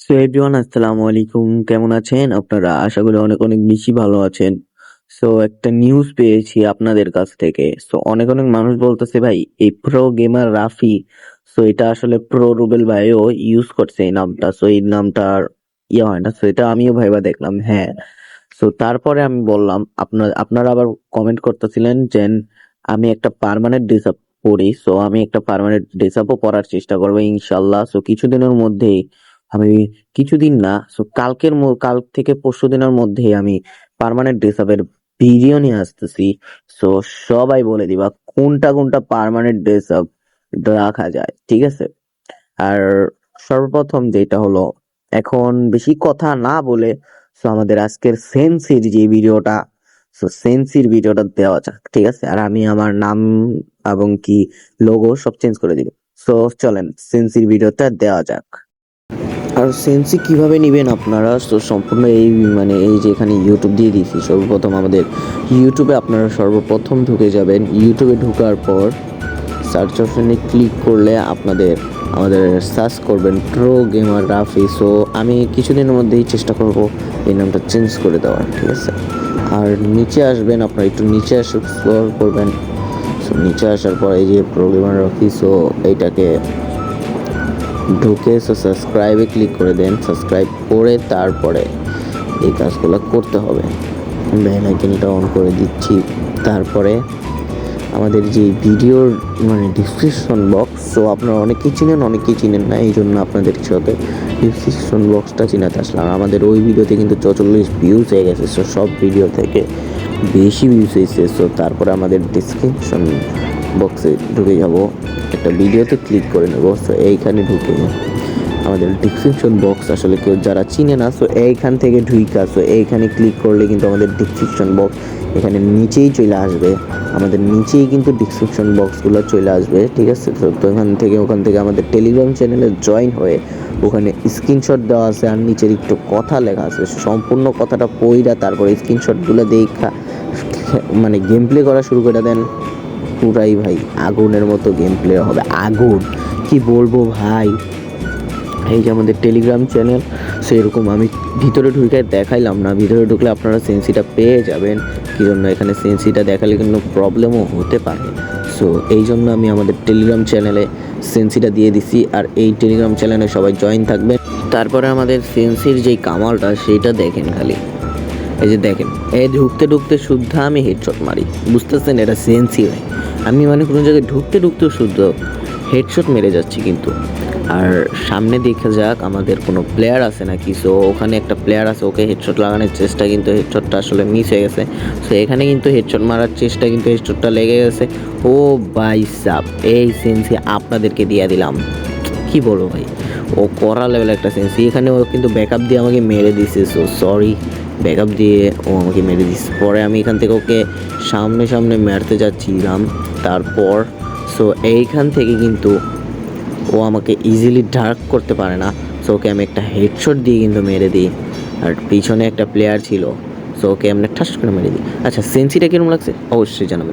So everyone, আসসালামু আলাইকুম। কেমন আছেন আপনারা? আশা করি অনেক অনেক বেশি ভালো আছেন। সো একটা নিউজ পেয়েছি আপনাদের কাছ থেকে। সো অনেক অনেক মানুষ বলতেছে ভাই, এই প্রো গেমার রাফি, সো এটা আসলে প্রো রুবেল ভাইও ইউজ করছে এই নামটা। সো এই নামটার ইয়ে হয় না। সো এটা আমিও ভাইবা দেখলাম, হ্যাঁ। সো তারপরে আমি বললাম, আপনারা আবার কমেন্ট করতেছিলেন যে আমি একটা পার্মানেন্ট ড্রেস আপ পরি। সো আমি একটা পার্মানেন্ট ড্রেস আপও পরার চেষ্টা করবো ইনশাল্লাহ। সো কিছুদিনের মধ্যেই আমি, কিছুদিন না, সো কাল থেকে পরশু দিনের মধ্যেই আমি পার্মানেন্ট ড্রেস আপের ভিডিও নিয়ে আসতেছি। সো সবাই বলে দিবা কোনটা কোনটা পার্মানেন্ট ড্রেস আপ রাখা যায়, ঠিক আছে? আর সর্বপ্রথম যেটা হলো, এখন বেশি কথা না বলে সো আমাদের আজকের সেন্সির যে ভিডিওটা, সো সেন্সির ভিডিওটা দেওয়া যাক, ঠিক আছে? আর আমি আমার নাম এবং কি লোগো সব চেঞ্জ করে দিব। সো চলেন সেন্সির ভিডিওটা দেওয়া যাক। আর সেন্সি কিভাবে নেবেন আপনারা, তো সম্পূর্ণ এই এই যে এখানে ইউটিউব দিয়ে দিয়েছি। সর্বপ্রথম আমাদের ইউটিউবে আপনারা সর্বপ্রথম ঢুকে যাবেন। ইউটিউবে ঢোকার পর সার্চ অপশনে ক্লিক করলে আমাদের সার্চ করবেন প্রো গেমার রাফি। সো আমি কিছুদিনের মধ্যেই চেষ্টা করব এই নামটা চেঞ্জ করে দেওয়ার, ঠিক আছে? আর নিচে আসবেন, আপনারা একটু নিচে আসে স্ক্রল করবেন। সো নিচে আসার পর এই যে প্রো গেমার রাফি, সো এইটাকে ঢুকে সাবস্ক্রাইবে ক্লিক করে দেন। সাবস্ক্রাইব করে তারপরে এই কাজগুলো করতে হবে। বেল আইকনটা অন করে দিচ্ছি। তারপরে আমাদের যে ভিডিওর ডিসক্রিপশন বক্স, সো আপনারা অনেকেই চিনেন অনেকেই চিনেন না, এই জন্য আপনাদের সাথে ডিসক্রিপশন বক্সটা চিনাতে আসলাম। আমাদের ওই ভিডিওতে কিন্তু 44 ভিউজ হয়ে গেছে। সো সব ভিডিও থেকে বেশি ভিউজ হয়েছে। সো তারপরে আমাদের ডিসক্রিপশন বক্সে ঢুকে যাব, একটা ভিডিওতে ক্লিক করে নেব। সো এইখানে ঢুকে আমাদের ডিসক্রিপশন বক্স আসলে কেউ যারা চিনে না, সো এইখান থেকে ঢুইকা সো এইখানে ক্লিক করলে কিন্তু আমাদের ডিসক্রিপশন বক্স এখানে নিচেই চলে আসবে। আমাদের নিচেই কিন্তু ডিসক্রিপশন বক্সগুলো চলে আসবে, ঠিক আছে? তো ওখান থেকে আমাদের টেলিগ্রাম চ্যানেলে জয়েন হয়ে ওখানে স্ক্রিনশট দেওয়া আছে আর নিচের একটু কথা লেখা আছে। সম্পূর্ণ কথাটা পড়া তারপরে স্ক্রিনশটগুলো দেখা গেম প্লে করা শুরু করে দেন। পুরাই ভাই আগুনের মতো গেম প্লে হবে, আগুন কি বলবো ভাই। এই যে আমাদের টেলিগ্রাম চ্যানেল, সেরকম আমি ভিতরে ঢুকে দেখাইলাম না। ভিতরে ঢুকলে আপনারা সেন্সিটা পেয়ে যাবেন। কি জন্য এখানে সেন্সিটা দেখালে কিন্তু প্রবলেমও হতে পারে। সো এই জন্য আমি আমাদের টেলিগ্রাম চ্যানেলে সেন্সিটা দিয়ে দিছি। আর এই টেলিগ্রাম চ্যানেলে সবাই জয়েন থাকবেন। তারপরে আমাদের সেন্সির যেই কামালটা সেইটা দেখেন খালি। এই যে দেখেন, এই ঢুকতে ঢুকতে শুদ্ধ আমি হেডশট মারি, বুঝতেছেন? এটা সেন্সি ভাই। আমি কোনো জায়গায় ঢুকতে ঢুকতেও শুদ্ধ হেডশট মেরে যাচ্ছি কিন্তু। আর সামনে দেখা যাক আমাদের কোনো প্লেয়ার আছে নাকি। সো ওখানে একটা প্লেয়ার আছে, ওকে হেডশট লাগানোর চেষ্টা, কিন্তু হেডশটটা আসলে মিস হয়ে গেছে। সো এখানে কিন্তু হেডশট মারার চেষ্টা, কিন্তু হেডশটটা লেগে গেছে। ও ভাই সাব, এই সেন্সি আপনাদেরকে দিয়ে দিলাম। কি বলবো ভাই, ও করা লেভেল একটা সেন্সি। এখানে ও কিন্তু ব্যাকআপ দিয়ে আমাকে মেরে দিছে। সো সরি, ব্যাকআপ দিয়ে ও আমাকে মেরে দিচ্ছে। পরে আমি এখান থেকে ওকে সামনে সামনে মারতে যাচ্ছিলাম। তারপর সো এইখান থেকে কিন্তু ও আমাকে ইজিলি ডার্ক করতে পারে না। সো ওকে আমি একটা হেডশট দিয়ে কিন্তু মেরে দিই। আর পিছনে একটা প্লেয়ার ছিল, সো ওকে এমনি ঠাস করে মেরে দিই। আচ্ছা, সেন্সিটা কিরকম লাগছে অবশ্যই জানাবেন।